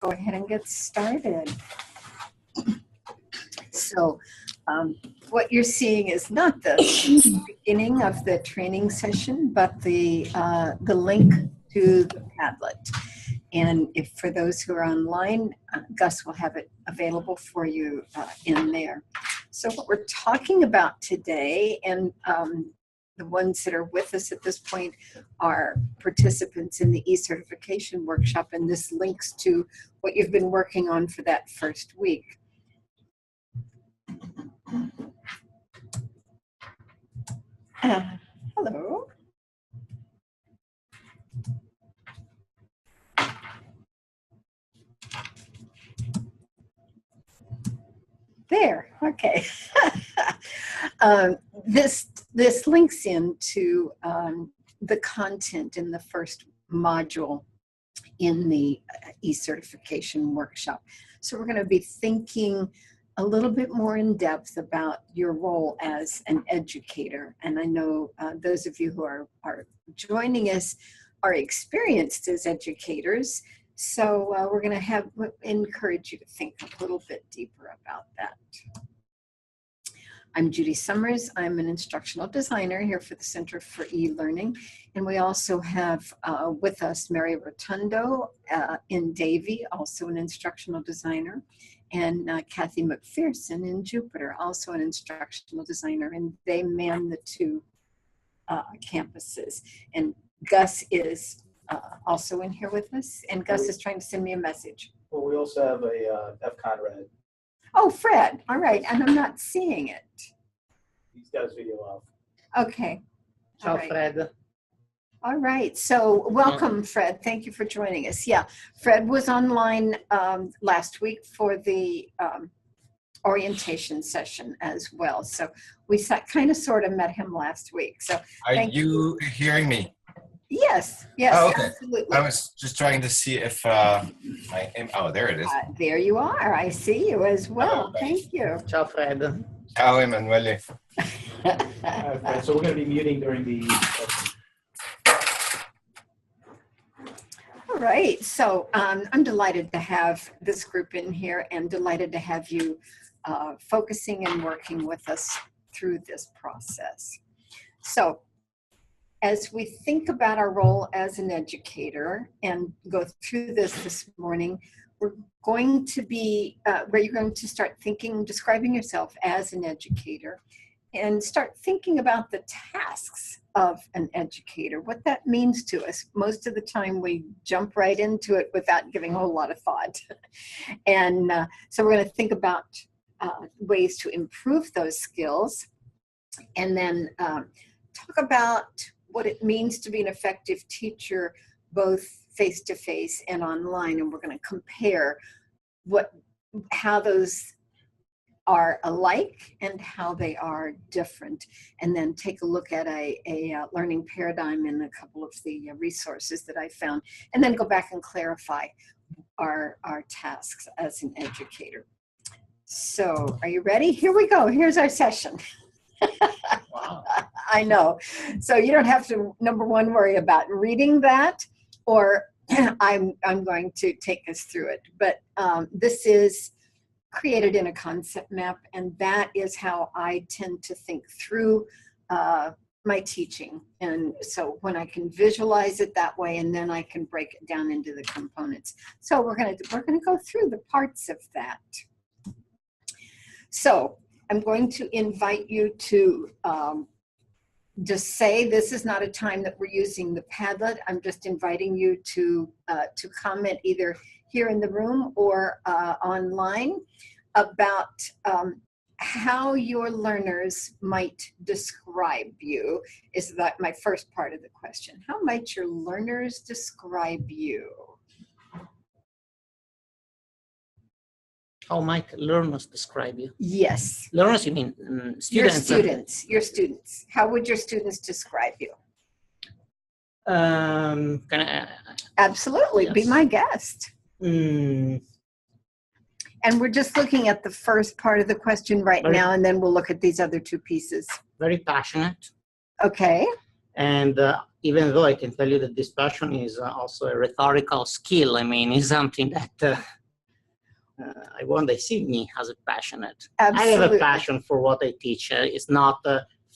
go ahead and get started. So what you're seeing is not the beginning of the training session, but the link to the Padlet. And if for those who are online, Gus will have it available for you in there. So what we're talking about today, and the ones that are with us at this point are participants in the e-certification workshop, and this links to what you've been working on for that first week. Hello. There, okay. This links into the content in the first module in the e-certification workshop. So we're going to be thinking a little bit more in depth about your role as an educator. And I know those of you who are joining us are experienced as educators. So we're going to encourage you to think a little bit deeper about that. I'm Judy Summers. I'm an instructional designer here for the Center for E-Learning. And we also have with us Mary Rotundo in Davie, also an instructional designer, and Kathy McPherson in Jupiter, also an instructional designer. And they man the two campuses. And Gus is also in here with us, and Gus is trying to send me a message. Well, we also have a F. Conrad. Oh, Fred. All right, and I'm not seeing it. He's got his video off. Okay. Ciao, All right. Fred. All right, so welcome, Fred. Thank you for joining us. Yeah, Fred was online last week for the orientation session as well. So we kind of sort of met him last week. So are you hearing me? Yes, yes, oh, okay. Absolutely. I was just trying to see if I am. Oh, there it is. There you are. I see you as well. Thank you. Ciao, Fred. Ciao, Emanuele. Fred, so we're going to be muting during the All right. So I'm delighted to have this group in here and delighted to have you focusing and working with us through this process. So as we think about our role as an educator and go through this morning, we're going to be where you're going to start thinking, describing yourself as an educator, and start thinking about the tasks of an educator, what that means to us. Most of the time we jump right into it without giving a whole lot of thought. And so we're going to think about ways to improve those skills, and then talk about what it means to be an effective teacher, both face-to-face and online. And we're going to compare how those are alike and how they are different, and then take a look at a learning paradigm in a couple of the resources that I found, and then go back and clarify our tasks as an educator. So are you ready? Here we go. Here's our session. Wow. I know. So you don't have to, number one, worry about reading that, or I'm going to take us through it. But this is created in a concept map, and that is how I tend to think through my teaching. And so when I can visualize it that way, and then I can break it down into the components. So we're gonna go through the parts of that. So I'm going to invite you to just say this is not a time that we're using the Padlet. I'm just inviting you to comment either here in the room or online about how your learners might describe you. Is that my first part of the question? How might your learners describe you? How might learners describe you? Yes. Learners, you mean students? Your students. How would your students describe you? Can I, Absolutely, yes. Be my guest. And we're just looking at the first part of the question right now, and then we'll look at these other two pieces. Very passionate. Okay. And even though I can tell you that this passion is also a rhetorical skill, I mean, it's something that I want they see me as a passionate. I have a Absolutely. passion for what I teach. It's not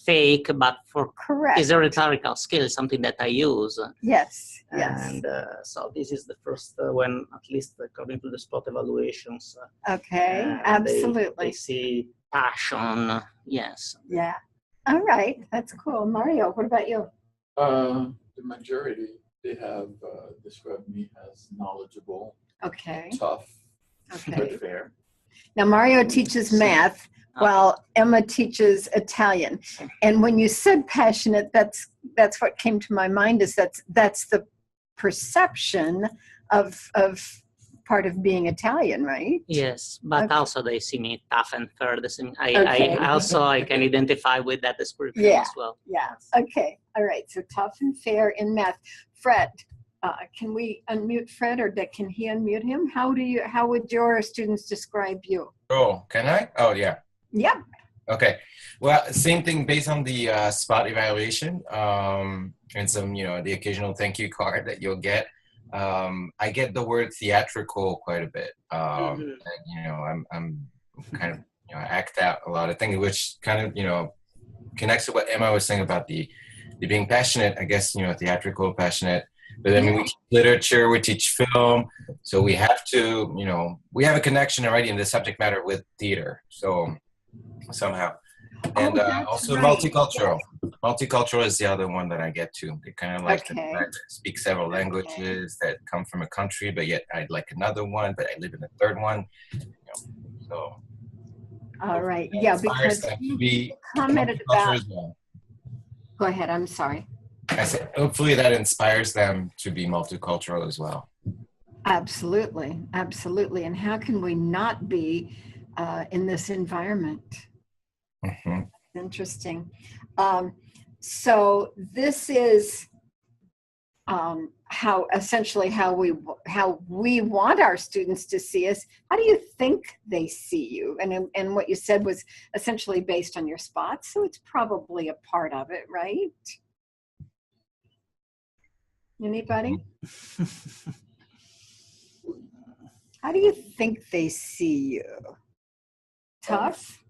fake, but for Correct. it's a rhetorical skill, something that I use. Yes, yes. And so this is the first when, at least according to the spot evaluations, Okay, absolutely. they see passion. Yes. Yeah. All right, that's cool. Mario, what about you? The majority, they have described me as knowledgeable, Okay, tough, okay. but fair. Now Mario teaches math while Emma teaches Italian. And when you said passionate, that's what came to my mind, is that's the perception of part of being Italian, right? Yes, but Okay. also they see me tough and fair. The same. Okay. I can identify with that description Yeah. as well. Yeah, okay, all right, so tough and fair in math. Fred, can we unmute Fred, or can he unmute him? How would your students describe you? Oh, can I? Oh, yeah. Yep. Okay. Well, same thing based on the spot evaluation and some, the occasional thank you card that you'll get. I get the word theatrical quite a bit. And, I'm kind of, I act out a lot of things, which kind of, connects to what Emma was saying about the being passionate, I guess, theatrical, passionate. But I mean, we teach literature, we teach film, so we have to, we have a connection already in the subject matter with theater. So somehow, and that's also right. multicultural. Multicultural is the other one that I get to. They kind of like Okay. to speak several languages that come from a country, but yet I'd like another one, but I live in a third one. So. All right, that yeah, inspires because them to you be commented multicultural about, as well. go ahead, I'm sorry. I said, hopefully that inspires them to be multicultural as well. Absolutely, absolutely. And how can we not be in this environment? Mm-hmm. Interesting. So this is how we want our students to see us. How do you think they see you? And what you said was essentially based on your spots, so it's probably a part of it, right? Anybody? How do you think they see you? Tough?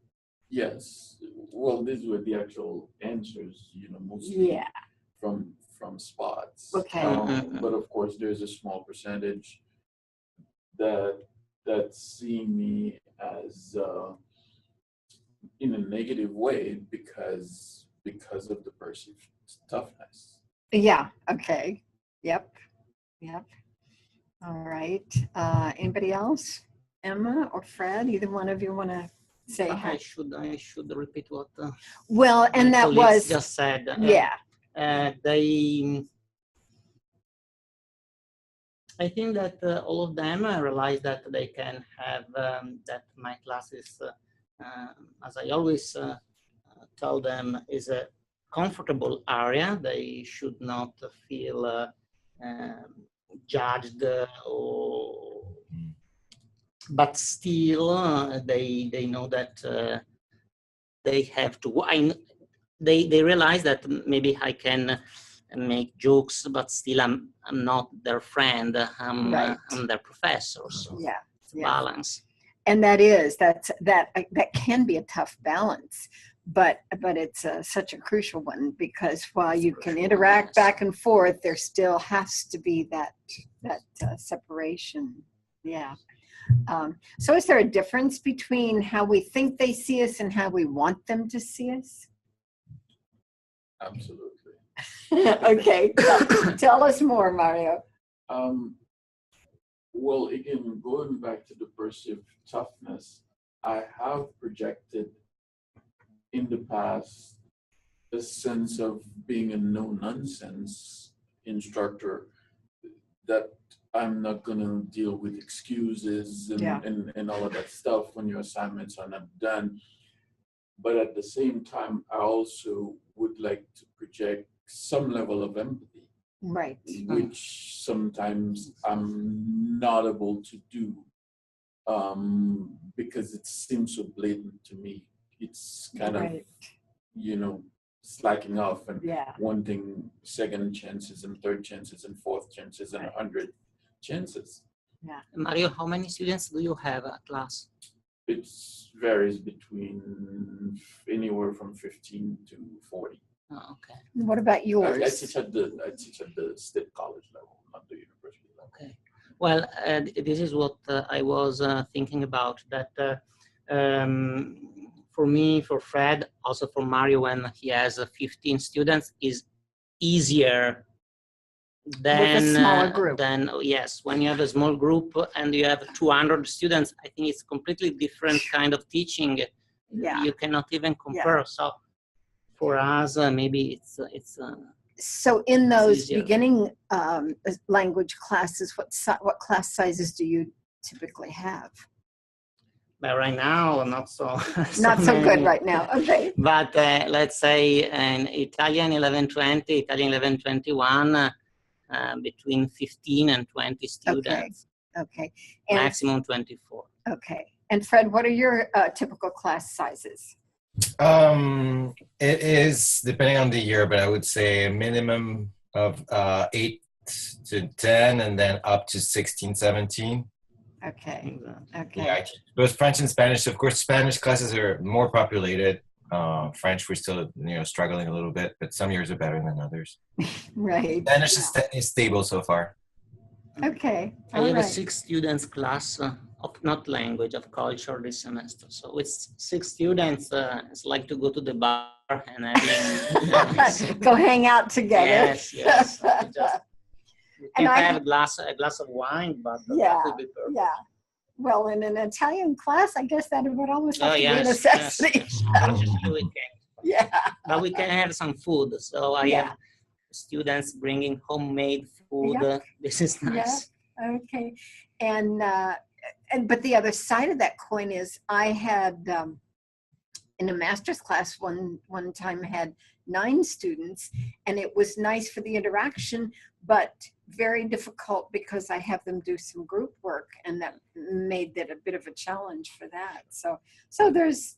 Yes. Well, these were the actual answers, mostly Yeah. from spots. Okay. But of course, there's a small percentage that see me as in a negative way because of the perceived toughness. Yeah. Okay. Yep. All right. Anybody else? Emma or Fred? Either one of you want to say I hi? should repeat what. Well, and my that colleagues was just said. yeah. I think that all of them realize that they can have that my classes, as I always tell them, is a comfortable area. They should not feel judged but still they know that they have to. They realize that maybe I can make jokes, but still I'm not their friend. Right. I'm their professor. So Yeah. it's a balance. And that can be a tough balance, but it's such a crucial one, because while you can interact back and forth, there still has to be that separation. Yeah. So is there a difference between how we think they see us and how we want them to see us? Absolutely. Okay. Tell us more, Mario. Well, again, going back to the perceived toughness, I have projected in the past a sense of being a no-nonsense instructor, that I'm not going to deal with excuses and all of that stuff when your assignments are not done. But at the same time, I also would like to project some level of empathy. Right. Which sometimes I'm not able to do because it seems so blatant to me. It's kind of, slacking off and wanting second chances and third chances and fourth chances and 100 chances. Mario, how many students do you have at class? It varies between anywhere from 15 to 40. Oh, okay. What about yours? I teach at the state college level, not the university level. Okay. Well, this is what I was thinking about, that for me, for Fred, also for Mario, when he has 15 students, is easier than smaller group. Yes, when you have a small group and you have 200 students, I think it's completely different kind of teaching. Yeah. You cannot even compare. So for us, maybe it's So in those easier. beginning language classes, what class sizes do you typically have? but right now not so Not so good many. right now. Okay. But let's say in Italian 1120, Italian 1121, between 15 and 20 students, Okay. And maximum 24. okay. And Fred, what are your typical class sizes? It is depending on the year, but I would say a minimum of 8 to 10 and then up to 16, 17. Okay. Okay. Yeah, I teach both French and Spanish. Of course, Spanish classes are more populated. French, we're still struggling a little bit, but some years are better than others. Right. Spanish is stable so far. Okay. I All have a right. 6 students class of not language, of culture this semester. So with 6 students, it's like to go to the bar and having Go hang out together. yes. You And can I- have a glass of wine, but Yeah, that would be perfect. Yeah. Well, in an Italian class, I guess that would almost have Oh to be a yes, necessity. We can. Yeah. But we can have some food. So I Yeah. have students bringing homemade food. Yeah. This is nice. Okay. And but the other side of that coin is I had in a master's class one time had 9 students, and it was nice for the interaction, but very difficult because I have them do some group work, and that made that a bit of a challenge for that. So there's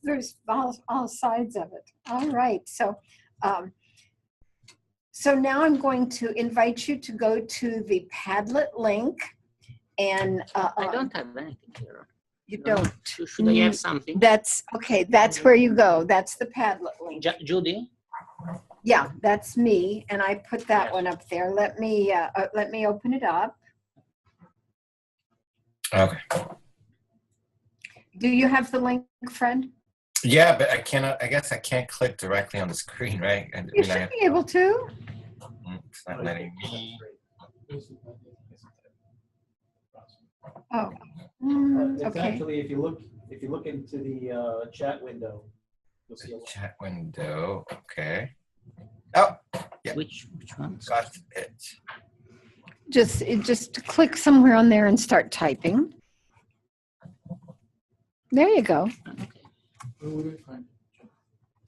all sides of it. All right. So now I'm going to invite you to go to the Padlet link, and I don't have anything here. you No. don't. Should I have something? That's okay. That's where you go. That's the Padlet link. Judy? Yeah, that's me, and I put that Yes. one up there. Let me open it up. Okay. Do you have the link, friend? Yeah, but I guess I can't click directly on the screen, right? I You should be able to. It's not letting me. Oh, It's okay. actually, if you look into the chat window, you'll see a lot. Chat window. Okay. Oh, yeah. Which one? Got it. Just click somewhere on there and start typing. There you go. Okay. Where would I find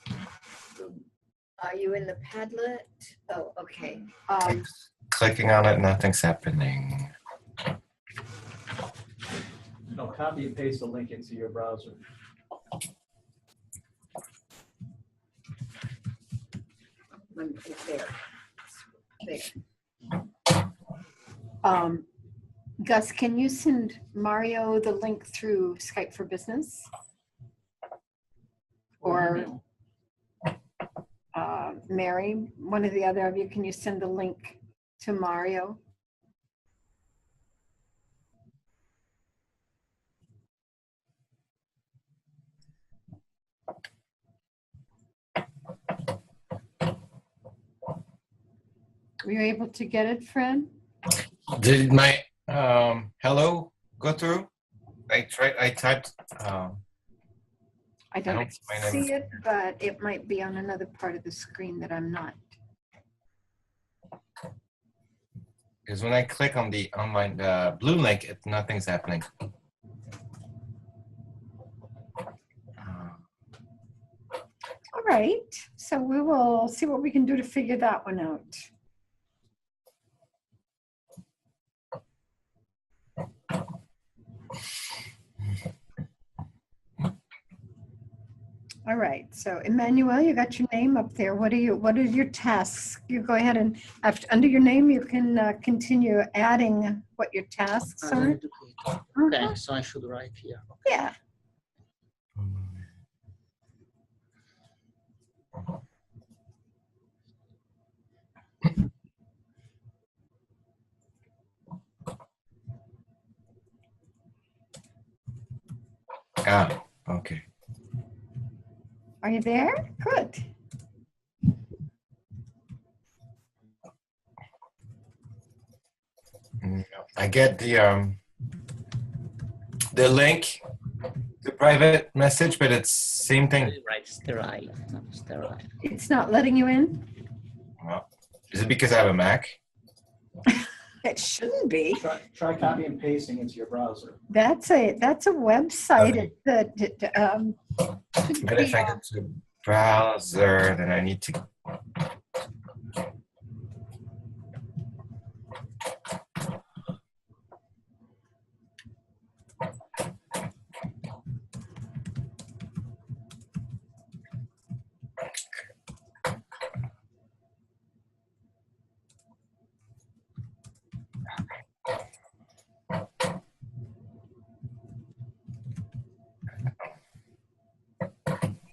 it? Are you in the Padlet? Oh, okay. Clicking on it, nothing's happening. No, copy and paste the link into your browser. There. Gus, can you send Mario the link through Skype for Business? Or Mary, one or the other of you, can you send the link to Mario? Were you able to get it, Fred? Did my hello go through? I typed. I don't don't see my name. see it, but it might be on another part of the screen that I'm not. Because when I click on the online blue link, nothing's happening. All right, so we will see what we can do to figure that one out. All right. So Emmanuel, you got your name up there. What are your tasks? You go ahead and under your name, you can continue adding what your tasks As are. an educator. Okay, so I should write here. Yeah. Ah, okay. Are you there? Good. I get the link, the private message, but it's same thing. Right, sterile. No, sterile. It's not letting you in? Well, is it because I have a Mac? It shouldn't be. Try copy and pasting into your browser. That's a website. Okay. Could But if be, I go to browser, then I need to.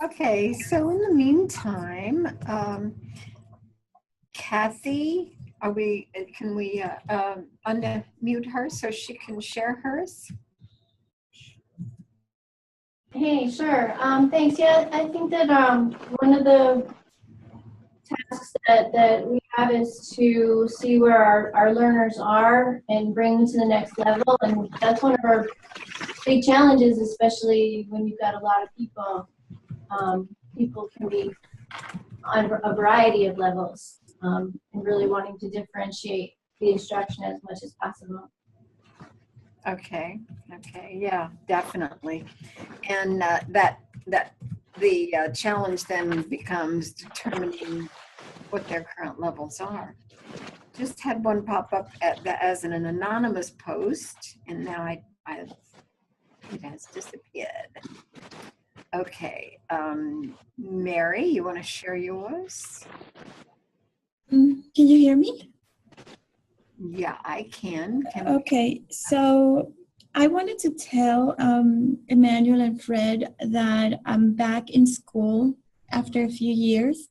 Okay, so in the meantime, Kathy, can we unmute her so she can share hers? Hey, sure. Thanks. Yeah, I think that one of the tasks that we have is to see where our learners are and bring them to the next level. And that's one of our big challenges, especially when you've got a lot of people. People can be on a variety of levels and really wanting to differentiate the instruction as much as possible. Okay, yeah, definitely. And the challenge then becomes determining what their current levels are. Just had one pop up as an anonymous post, and now it has disappeared. Okay, Mary, you want to share yours? Can you hear me? Yeah, I can. Okay, so I wanted to tell Emmanuel and Fred that I'm back in school after a few years.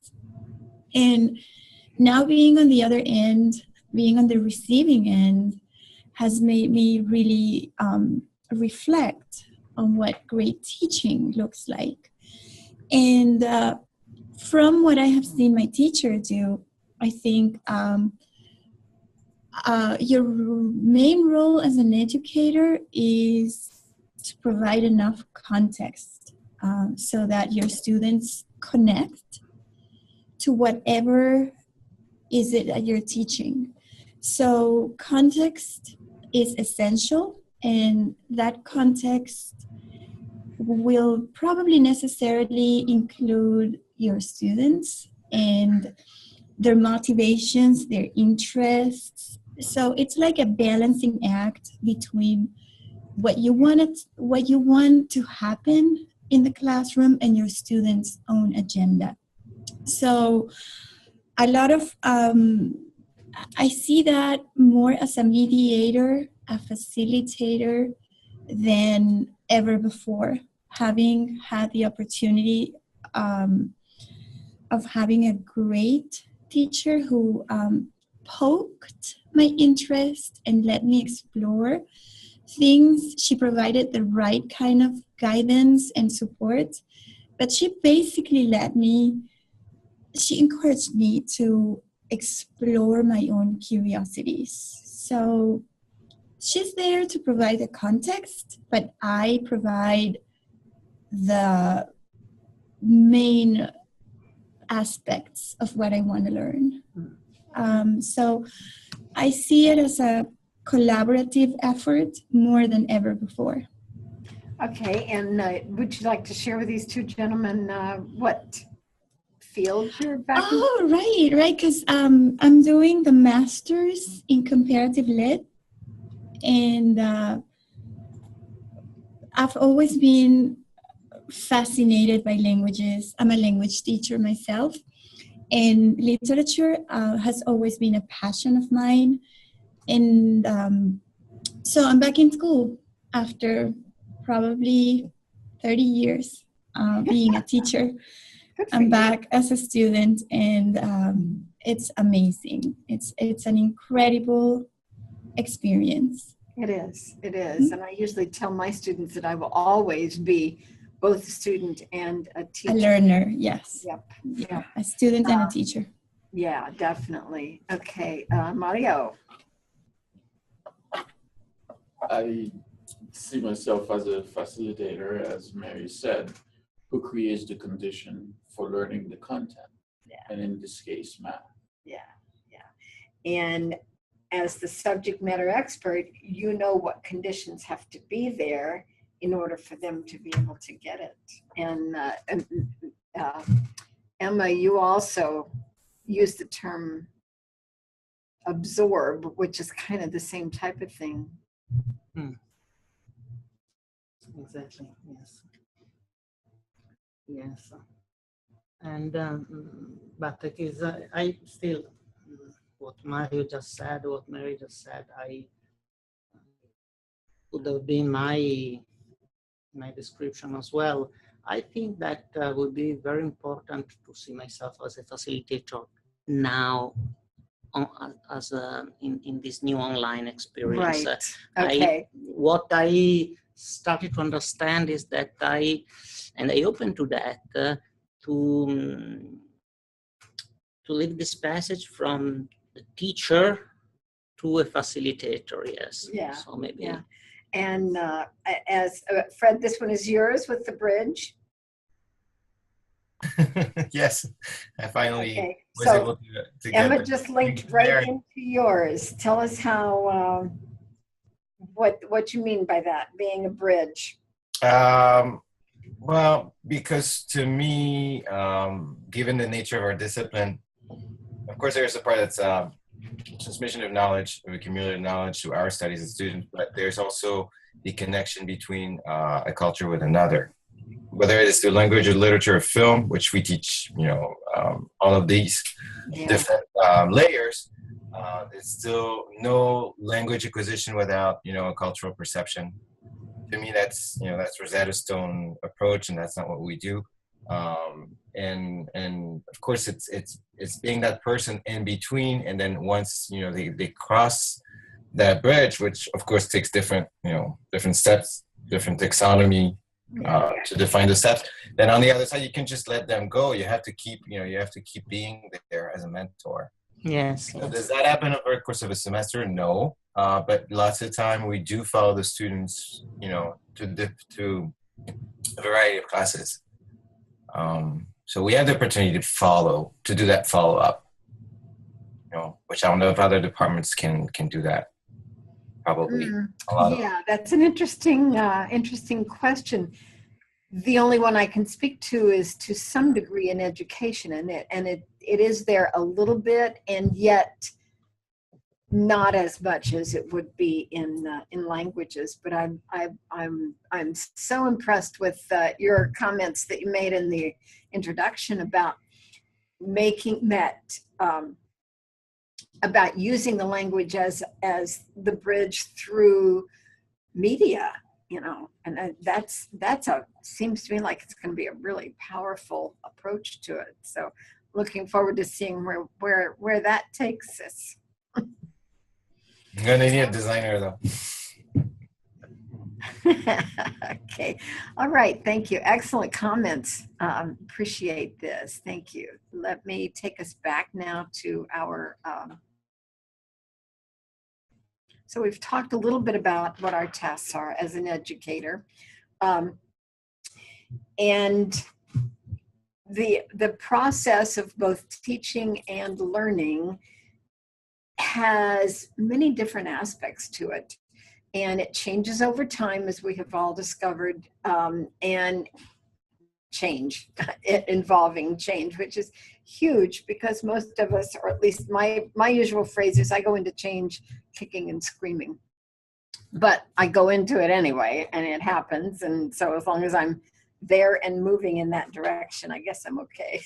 And now being on the other end, being on the receiving end, has made me really reflect on what great teaching looks like. And from what I have seen my teacher do, I think your main role as an educator is to provide enough context so that your students connect to whatever is it that you're teaching. So context is essential, and that context will probably necessarily include your students and their motivations, their interests. So it's like a balancing act between what you want to happen in the classroom and your students' own agenda. So a lot of I see that more as a mediator, a facilitator than ever before, having had the opportunity of having a great teacher who poked my interest and let me explore things. She provided the right kind of guidance and support, but she basically she encouraged me to explore my own curiosities. So she's there to provide the context, but I provide the main aspects of what I want to learn. So I see it as a collaborative effort more than ever before. Okay, and would you like to share with these two gentlemen what field you're back in? Oh, right, because I'm doing the master's in comparative lit, and I've always been fascinated by languages. I'm a language teacher myself, and literature has always been a passion of mine. And so I'm back in school after probably 30 years being a teacher. I'm back as a student, and it's amazing. It's an incredible experience. It is. It is. And I usually tell my students that I will always be both a student and a teacher. A learner, yes. Yep. Yeah, a student and a teacher. Yeah, definitely. Okay, Mario. I see myself as a facilitator, as Mary said, who creates the condition for learning the content. Yeah. And in this case, math. Yeah, yeah. And as the subject matter expert, you know what conditions have to be there in order for them to be able to get it. And Emma, you also use the term absorb, which is kind of the same type of thing. Exactly, yes. Yes. And, but it is, I still, what Mario just said, what Mary just said, I would have been my description as well. I think that would be very important to see myself as a facilitator now as in this new online experience. Right. Okay. What I started to understand is that I open to that to leave this passage from the teacher to a facilitator. Yes. Yeah. So maybe. Yeah. And as Fred, this one is yours with the bridge. Yes, I finally was so able to get Emma it. just linked right into yours. Tell us how what you mean by that, being a bridge. Well, because to me, given the nature of our discipline, of course, there's a part that's transmission of knowledge, or cumulative knowledge to our studies as students, but there's also the connection between a culture with another. Whether it is through language or literature or film, which we teach, all of these different layers, there's still no language acquisition without, a cultural perception. To me, that's Rosetta Stone approach, and that's not what we do. And of course, it's being that person in between, and then once they cross that bridge, which of course takes different steps, different taxonomy. To define the steps. Then on the other side, you can just let them go. You have to keep, being there as a mentor. Yes. Does that happen over the course of a semester? No. But lots of time we do follow the students, to a variety of classes. So we have the opportunity to do that follow up, which I don't know if other departments can do that. Probably. Yeah, that's an interesting question. The only one I can speak to is to some degree in education, and it is there a little bit, and yet not as much as it would be in languages. But I'm so impressed with your comments that you made in the introduction about making that. About using the language as the bridge through media, and that's seems to me like it's going to be a really powerful approach to it. So looking forward to seeing where that takes us. I'm gonna need a designer though. Okay. All right. Thank you. Excellent comments. Appreciate this. Thank you. Let me take us back now to our so we've talked a little bit about what our tasks are as an educator. And the process of both teaching and learning has many different aspects to it. And it changes over time, as we have all discovered, and involving change, which is huge because most of us, or at least my usual phrase is, I go into change kicking and screaming, but I go into it anyway, and it happens. And so as long as I'm there and moving in that direction, I guess I'm okay.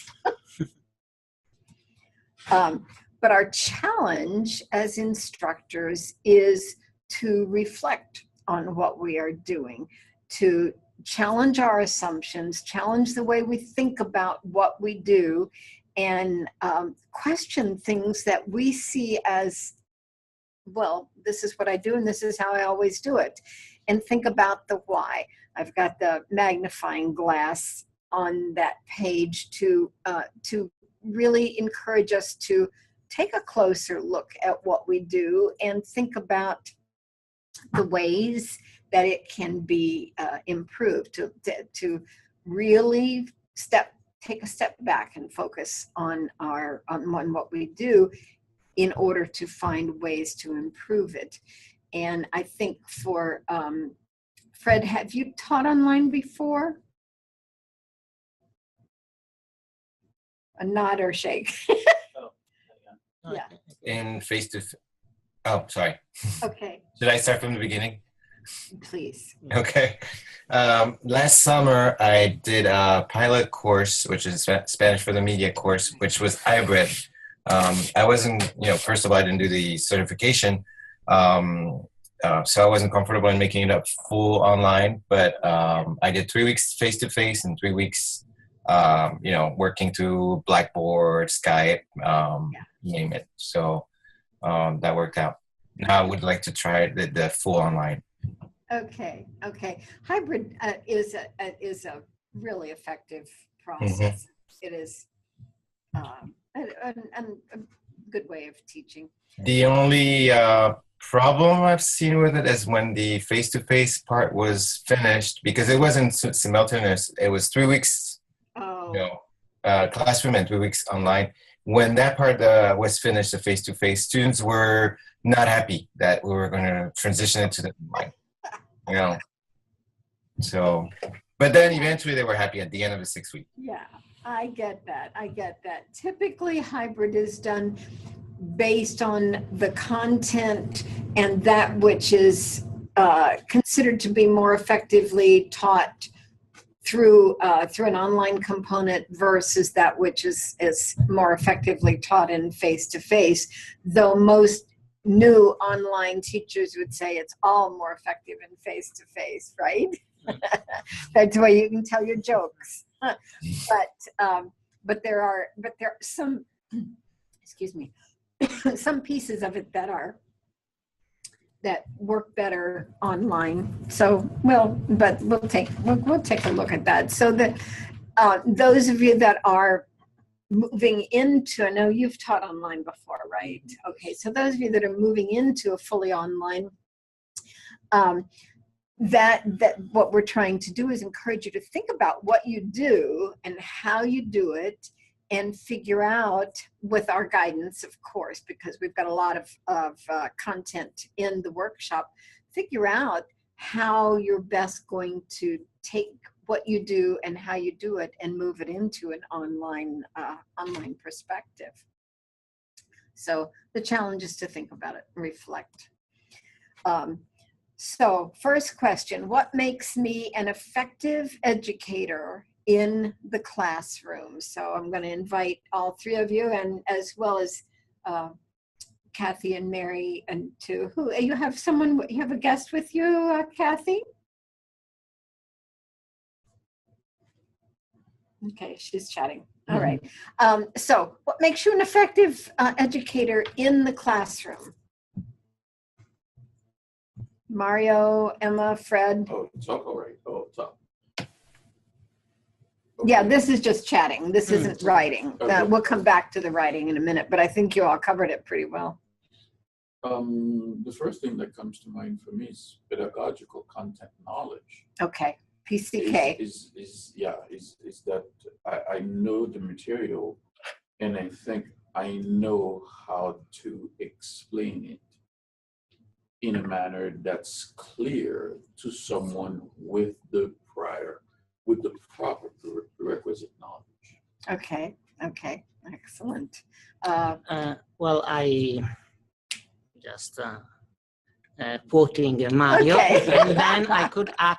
But our challenge as instructors is to reflect on what we are doing, to challenge our assumptions, challenge the way we think about what we do, and question things that we see as, well, this is what I do and this is how I always do it. And think about the why. I've got the magnifying glass on that page to really encourage us to take a closer look at what we do and think about the ways that it can be improved, to really take a step back and focus on what we do in order to find ways to improve it. And I think for Fred, have you taught online before? A nod or shake. Yeah. In face-to-face. Oh, sorry. Okay, Should I start from the beginning? please. Okay. Last summer, I did a pilot course, which is Spanish for the Media course, which was hybrid. I wasn't, first of all, I didn't do the certification. So I wasn't comfortable in making it up full online, but I did 3 weeks face-to-face and 3 weeks, working through Blackboard, Skype, name it. So that worked out. Now I would like to try the full online. Okay. Hybrid is a really effective process. It is a good way of teaching. The only problem I've seen with it is when the face-to-face part was finished, because it wasn't simultaneous. It was 3 weeks, classroom and 3 weeks online. When that part was finished, the face-to-face, students were not happy that we were going to transition it to the online. So, but then eventually they were happy at the end of the 6 weeks. Yeah, I get that. Typically, hybrid is done based on the content and that which is considered to be more effectively taught through an online component versus that which is more effectively taught in face-to-face, though most new online teachers would say it's all more effective in face-to-face, right? That's the way you can tell your jokes. But there are some, excuse me, some pieces of it that work better online. So, but we'll take a look at that. So that those of you that are moving into, I know you've taught online before, right? Okay, so those of you that are moving into a fully online, that what we're trying to do is encourage you to think about what you do and how you do it, and figure out, with our guidance, of course, because we've got a lot of content in the workshop, figure out how you're best going to take what you do and how you do it and move it into an online perspective. So the challenge is to think about it and reflect. So first question, what makes me an effective educator in the classroom? So I'm going to invite all three of you, and as well as Kathy and Mary, and to who you have a guest with you, Kathy? Okay, she's chatting. All right. So what makes you an effective educator in the classroom? Mario, Emma, Fred. Oh, talk already. Oh, talk. Okay. Yeah, this is just chatting. This isn't writing. Okay. We'll come back to the writing in a minute, but I think you all covered it pretty well. The first thing that comes to mind for me is pedagogical content knowledge. Okay, PCK. Is that I know the material, and I think I know how to explain it in a manner that's clear to someone with the proper requisite knowledge. Okay, excellent. Well, I just quoting Mario, Okay. and then I could add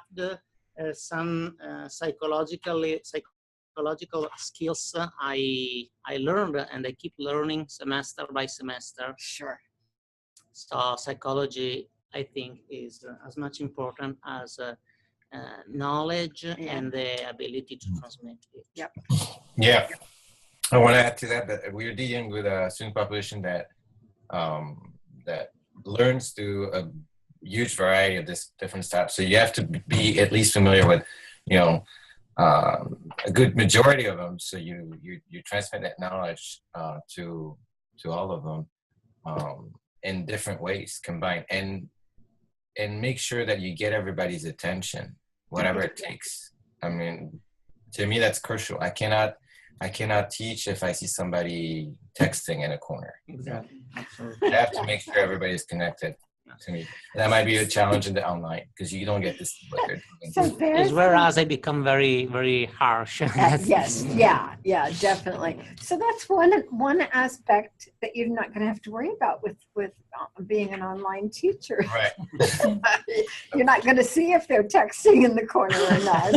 some psychological skills I learned and I keep learning semester by semester. Sure. So psychology, I think, is as much important as knowledge and the ability to transmit it. Yep. Yeah, I want to add to that we're dealing with a student population that that learns through a huge variety of different styles. So you have to be at least familiar with, you know, a good majority of them. So you transmit that knowledge to all of them in different ways combined, and make sure that you get everybody's attention, whatever it takes. I mean, to me, that's crucial. I cannot teach if I see somebody texting in a corner. Exactly. Absolutely. I have to make sure everybody's connected to me. That might be a challenge in the online because you don't get to see what they're doing. So Is there's whereas I become very, very harsh. yes, yeah, definitely. So that's one aspect that you're not going to have to worry about with being an online teacher. Right. You're not going to see if they're texting in the corner or not.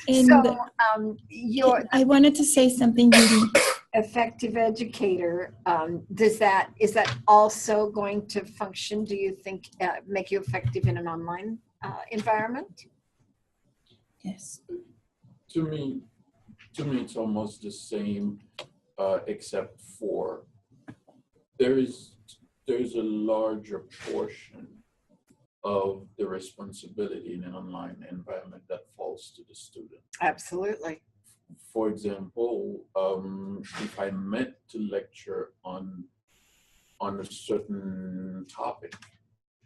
And So your I wanted to say something, Judy. effective educator, is that also going to function, do you think, make you effective in an online environment? Yes. To me, it's almost the same, except for there's a larger portion of the responsibility in an online environment that falls to the student. Absolutely. For example, if I meant to lecture on a certain topic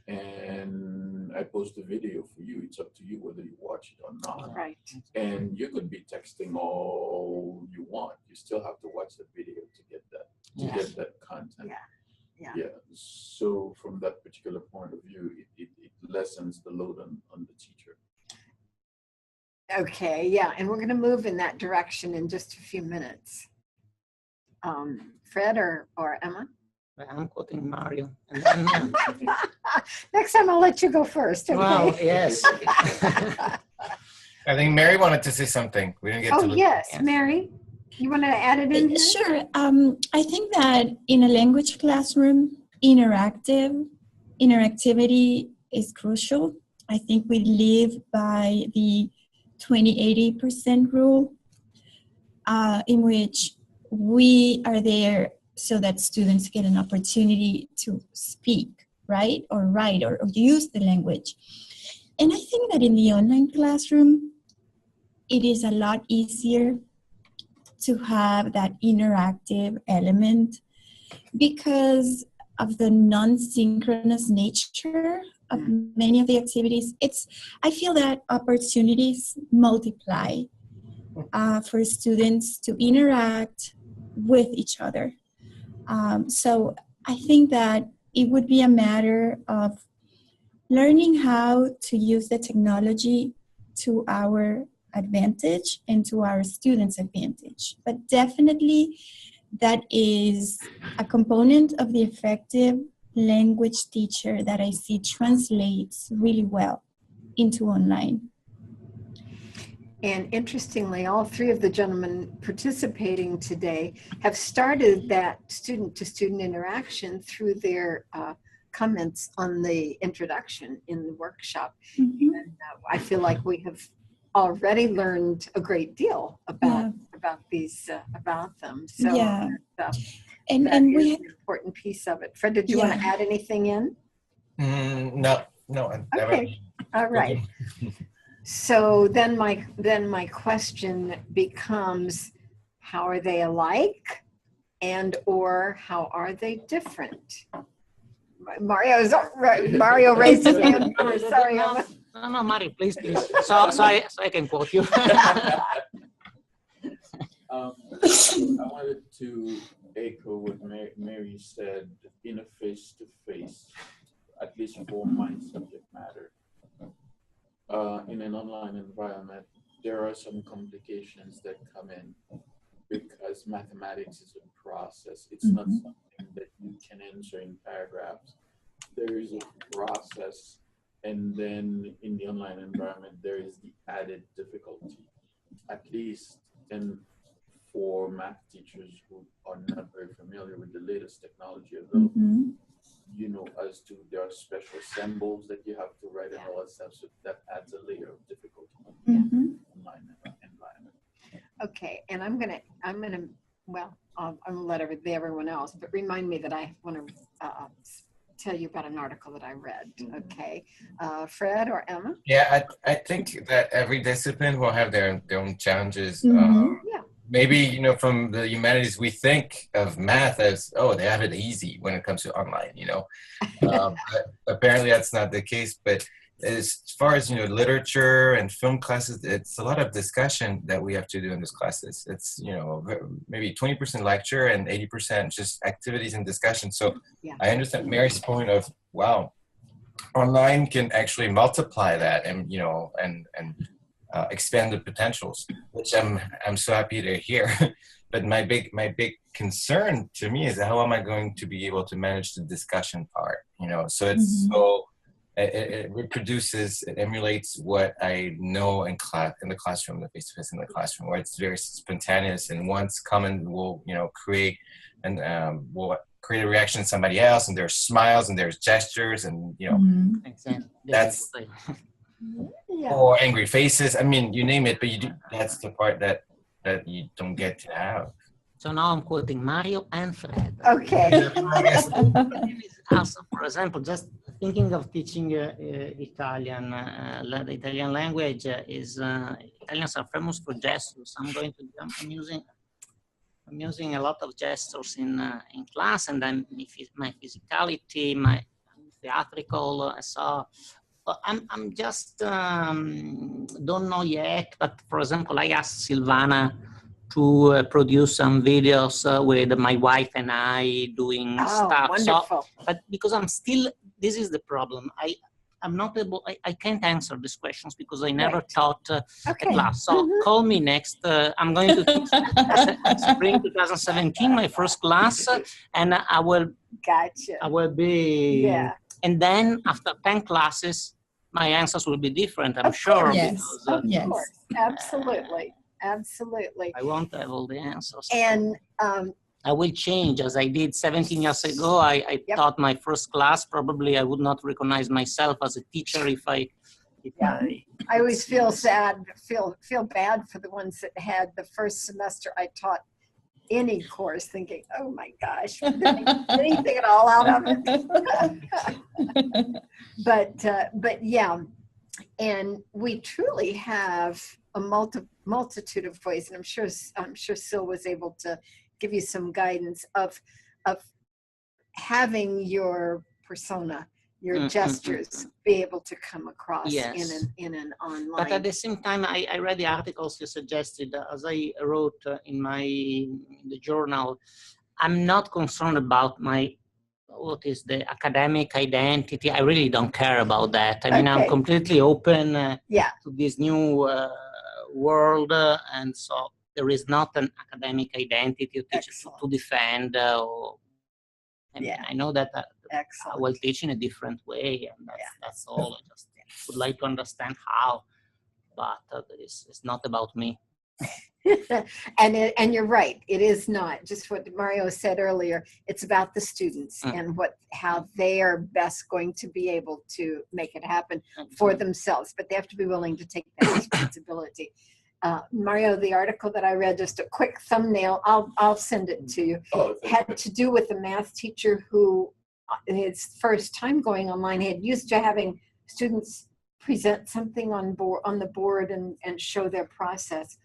and I post a video for you, it's up to you whether you watch it or not. Right. And you could be texting all you want. You still have to watch the video to get that content. Yeah. So from that particular point of view, it lessens the load on the teacher. Okay, yeah, and we're going to move in that direction in just a few minutes. Fred or Emma? I'm quoting Mario. And then, Next time I'll let you go first, okay? well, yes. I think Mary wanted to say something. We didn't get to Oh, look. yes, Yes. Mary, you want to add it in here? Sure. I think that in a language classroom, interactivity is crucial. I think we live by the 20-80% rule, in which we are there so that students get an opportunity to speak, right, or write, or use the language. And I think that in the online classroom, it is a lot easier to have that interactive element because of the non-synchronous nature of many of the activities. I feel that opportunities multiply for students to interact with each other. So I think that it would be a matter of learning how to use the technology to our advantage and to our students' advantage. But definitely that is a component of the effective language teacher that I see translates really well into online. And interestingly, all three of the gentlemen participating today have started that student-to-student interaction through their comments on the introduction in the workshop. Mm-hmm. And I feel like we have already learned a great deal about them. So Yeah. that And we is an important piece of it. Fred, did you want to add anything in? No. Okay. All right. So then my question becomes, how are they alike, and or how are they different? Mario raised his hand first. Sorry, Emma. No, Mario, please. So I can quote you. I wanted to echo what Mary said in a face-to-face, at least for my subject matter. In an online environment, there are some complications that come in because mathematics is a process. It's not something that you can answer in paragraphs. There is a process And then in the online environment, there is the added difficulty, at least for math teachers who are not very familiar with the latest technology available. Mm-hmm. You know, as to there are special symbols that you have to write and all that stuff, so that adds a layer of difficulty in Mm-hmm. the online environment. Okay, and I'm gonna, well, I'm gonna let everyone else, but remind me that I want to tell you about an article that I read. Okay, Fred or Emma? Yeah, I think that every discipline will have their own challenges. Mm-hmm. Yeah. Maybe, you know, from the humanities, we think of math as, oh, they have it easy when it comes to online, you know. But apparently that's not the case. But as far as, you know, literature and film classes, it's a lot of discussion that we have to do in those classes. It's, you know, maybe 20% lecture and 80% just activities and discussion. So Yeah. I understand Mary's point of, wow, online can actually multiply that and, you know, and expand the potentials, which I'm so happy to hear. But my big concern to me is how am I going to be able to manage the discussion part? You know, so it's Mm-hmm. so it reproduces, it emulates what I know in the classroom, the face-to-face in the classroom, where it's very spontaneous and once common will, you know, create and will create a reaction in somebody else, and there's smiles and there's gestures and, you know, Mm-hmm. Exactly. That's- Yeah. or angry faces. I mean, you name it, but that's the part that you don't get to have. So now I'm quoting Mario and Fred. Okay. I guess Also, for example, just thinking of teaching Italian, the Italian language Italians are famous for gestures. I'm using a lot of gestures in class, and then my physicality, my theatrical. So I'm just don't know yet. But for example, I asked Silvana to produce some videos with my wife and I doing stuff. Wonderful. So, but because this is the problem. I'm not able, I can't answer these questions because I never Right. taught a Okay. class. So call me next. I'm going to teach spring 2017, my first class, and I will Gotcha. be, Yeah. and then after 10 classes, my answers will be different, I'm Of sure. course. Yes. Because, Of Yes. course. Absolutely. Absolutely. I won't have all the answers. And I will change, as I did 17 years ago. I Yep. taught my first class. Probably I would not recognize myself as a teacher if I always feel sad, feel bad for the ones that had the first semester I taught any course, thinking, oh my gosh, did I get anything at all out of it? But yeah, and we truly have a multitude of ways, and I'm sure Sil was able to give you some guidance of having your persona, your gestures be able to come across Yes. in an online. But at the same time, I read the articles you suggested. As I wrote in the journal, I'm not concerned about what is the academic identity. I really don't care about that. I mean, I'm Okay. completely open Yeah. to this new world, and so there is not an academic identity to teach Excellent. to defend. Yeah. I know that I Excellent. will teach in a different way, and that's all. I just would like to understand how, but it's not about me. And you're right. It is not just what Mario said earlier. It's about the students and how they are best going to be able to make it happen for themselves. But they have to be willing to take that responsibility. Mario, the article that I read, just a quick thumbnail. I'll send it to you. Oh, Had to do with a math teacher who, his first time going online, had used to having students present something on the board and show their process.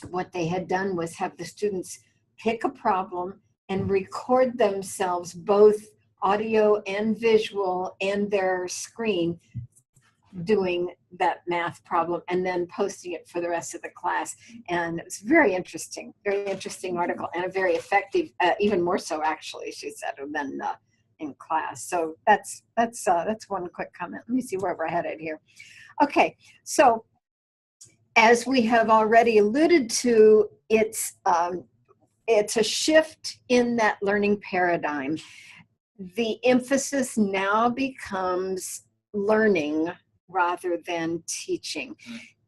What they had done was have the students pick a problem and record themselves, both audio and visual, and their screen doing that math problem, and then posting it for the rest of the class. And it was very interesting article, and a very effective, even more so actually, she said, than in class. So that's one quick comment. Let me see where we're headed here. Okay, so as we have already alluded to, it's a shift in that learning paradigm. The emphasis now becomes learning rather than teaching.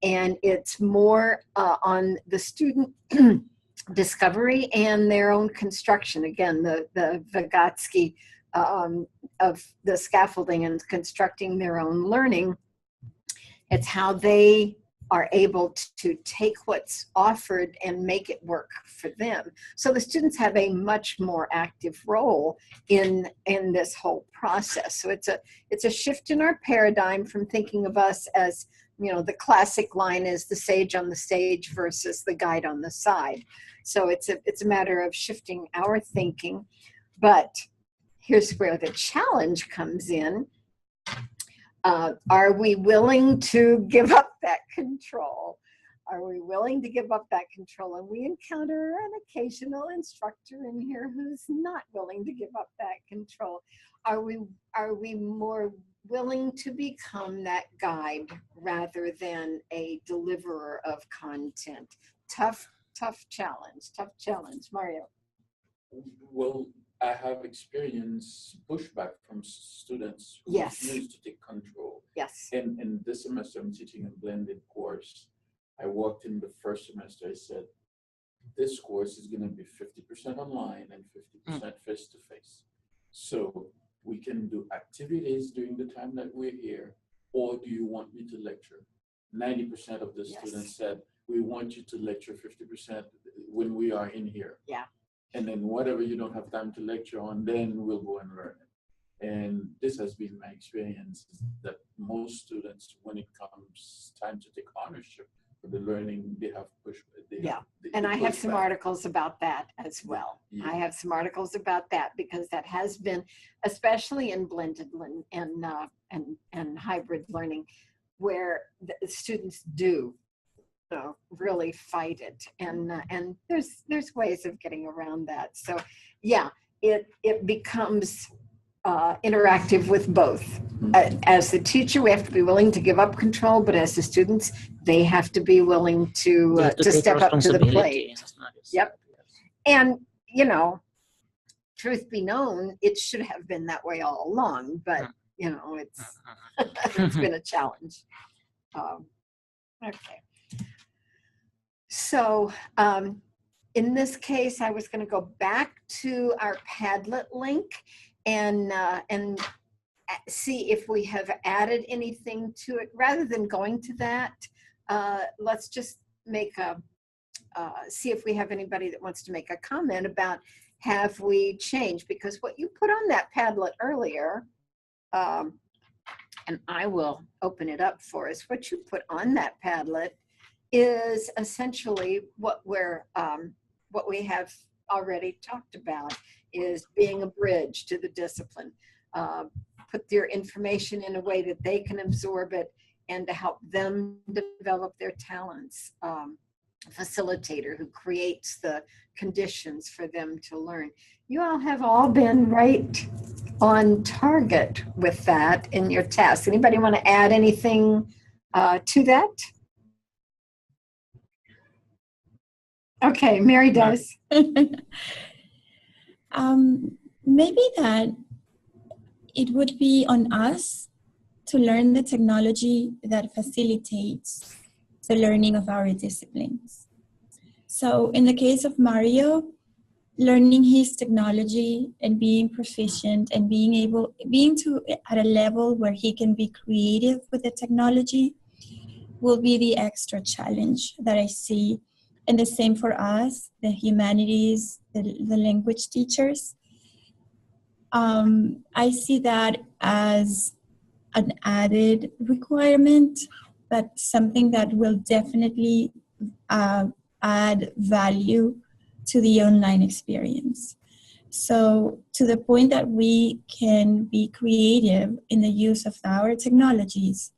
And it's more on the student discovery and their own construction. Again, the Vygotsky of the scaffolding and constructing their own learning. It's how they are able to take what's offered and make it work for them. So the students have a much more active role in this whole process. So it's a shift in our paradigm from thinking of us as, you know, the classic line is the sage on the stage versus the guide on the side. So it's a matter of shifting our thinking. But here's where the challenge comes in. Are we willing to give up that control? Are we willing to give up that control? And we encounter an occasional instructor in here who's not willing to give up that control. Are we more willing to become that guide rather than a deliverer of content? Tough challenge, Mario. Well, I have experienced pushback from students who Yes. refuse to take control. Yes. And this semester, I'm teaching a blended course. I walked in the first semester, I said, this course is going to be 50% online and 50% face-to-face. So we can do activities during the time that we're here, or do you want me to lecture? 90% of the students said, we want you to lecture 50% when we are in here. Yeah. And then whatever you don't have time to lecture on, then we'll go and learn it. And this has been my experience, that most students, when it comes time to take ownership for the learning, they have push. And I have some articles about that as well. Yeah. I have some articles about that because that has been, especially in blended and hybrid learning, where the students do really fight it, and there's ways of getting around that. So yeah, it becomes interactive with both. As the teacher, we have to be willing to give up control, but as the students, they have to be willing to step up to the plate. Yep. And you know, truth be known, it should have been that way all along, but you know, it's been a challenge. Okay. So in this case, I was going to go back to our Padlet link and see if we have added anything to it. Rather than going to that, let's just make see if we have anybody that wants to make a comment about have we changed? Because what you put on that Padlet earlier, and I will open it up for us, what you put on that Padlet is essentially what we have already talked about, is being a bridge to the discipline. Put their information in a way that they can absorb it and to help them develop their talents. Facilitator who creates the conditions for them to learn. You all have all been right on target with that in your tasks. Anybody want to add anything to that? Okay, Mary does. Maybe that it would be on us to learn the technology that facilitates the learning of our disciplines. So in the case of Mario, learning his technology and being proficient and being at a level where he can be creative with the technology will be the extra challenge that I see. And the same for us, the humanities, the language teachers. I see that as an added requirement, but something that will definitely add value to the online experience. So to the point that we can be creative in the use of our technologies,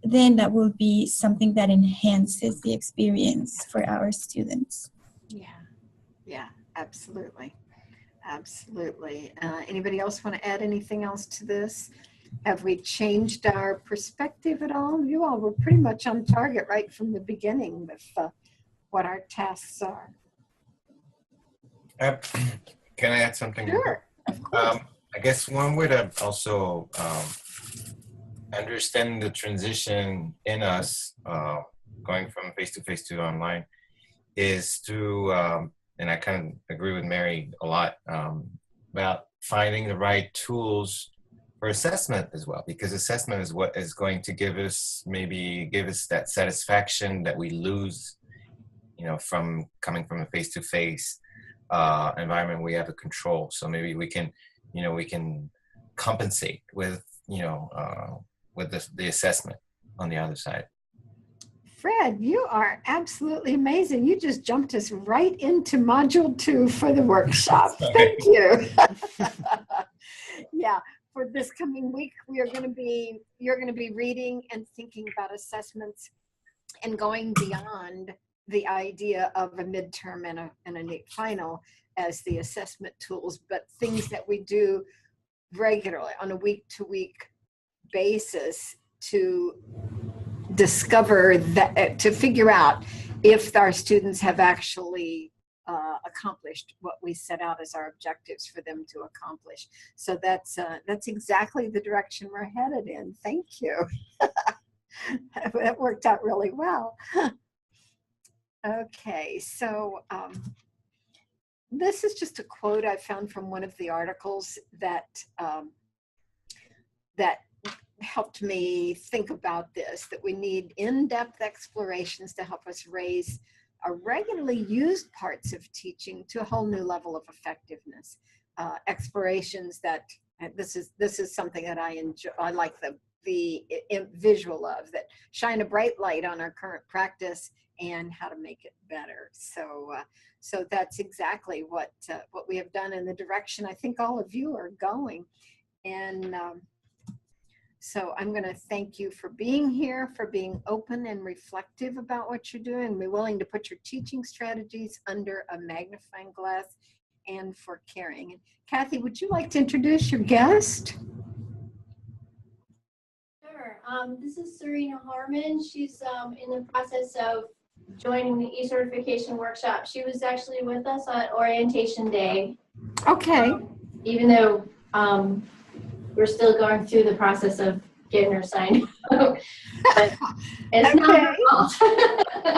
then that will be something that enhances the experience for our students. Yeah, absolutely. Anybody else want to add anything else to this? Have we changed our perspective at all? You all were pretty much on target right from the beginning with what our tasks are. Can I add something? Sure, of course. I guess one way to also understanding the transition in us, going from face-to-face to online, is to, and I kind of agree with Mary a lot, about finding the right tools for assessment as well, because assessment is what is going to give us that satisfaction that we lose, from coming from a face-to-face environment. We have a control, so maybe we can compensate with the assessment on the other side. Fred, you are absolutely amazing. You just jumped us right into module 2 for the workshop. Thank you. Yeah, for this coming week, you're going to be reading and thinking about assessments and going beyond the idea of a midterm and a NAEP final as the assessment tools, but things that we do regularly on a week-to-week basis to discover that, to figure out if our students have actually accomplished what we set out as our objectives for them to accomplish. So that's exactly the direction we're headed in. Thank you. That worked out really well. Okay, so this is just a quote I found from one of the articles that that helped me think about this, that we need in-depth explorations to help us raise our regularly used parts of teaching to a whole new level of effectiveness. Explorations that, this is something that I enjoy. I like the visual of, that shine a bright light on our current practice and how to make it better. So so that's exactly what we have done in the direction I think all of you are going. And so I'm going to thank you for being here, for being open and reflective about what you're doing, be willing to put your teaching strategies under a magnifying glass, and for caring. And Kathy, would you like to introduce your guest? Sure. This is Serena Harmon. She's in the process of joining the e-certification workshop. She was actually with us at orientation day. Okay. Even though we're still going through the process of getting her signed up. But it's not her fault.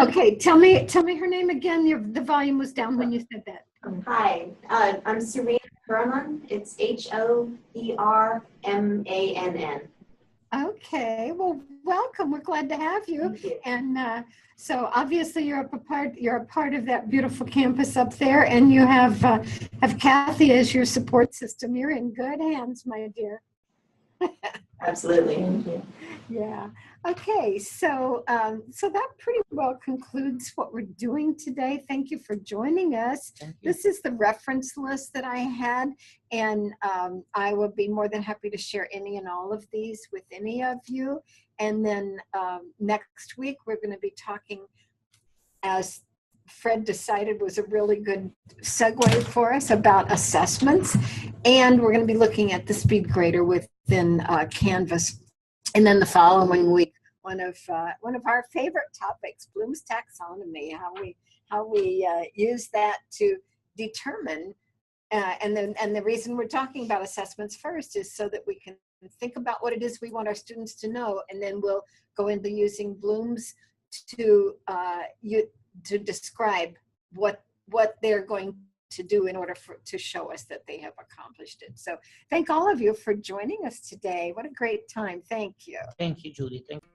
Okay, tell me her name again. The volume was down when you said that. Hi, I'm Serena Herman. It's H-O-E-R-M-A-N-N. Okay, well, welcome. We're glad to have you. Thank you. And so obviously you're a part of that beautiful campus up there, and you have Kathy as your support system. You're in good hands, my dear. Absolutely. Thank you. Yeah. Okay. So so that pretty well concludes what we're doing today. Thank you for joining us. This is the reference list that I had, and I will be more than happy to share any and all of these with any of you. And then next week we're going to be talking, as Fred decided was a really good segue for us, about assessments. And we're going to be looking at the speed grader within Canvas. And then the following week, one of our favorite topics, Bloom's taxonomy, how we use that to determine. And the reason we're talking about assessments first is so that we can think about what it is we want our students to know, and then we'll go into using Bloom's to describe what they're going to do in order to show us that they have accomplished it. So thank all of you for joining us today. What a great time. Thank you. Thank you, Judy. Thank you.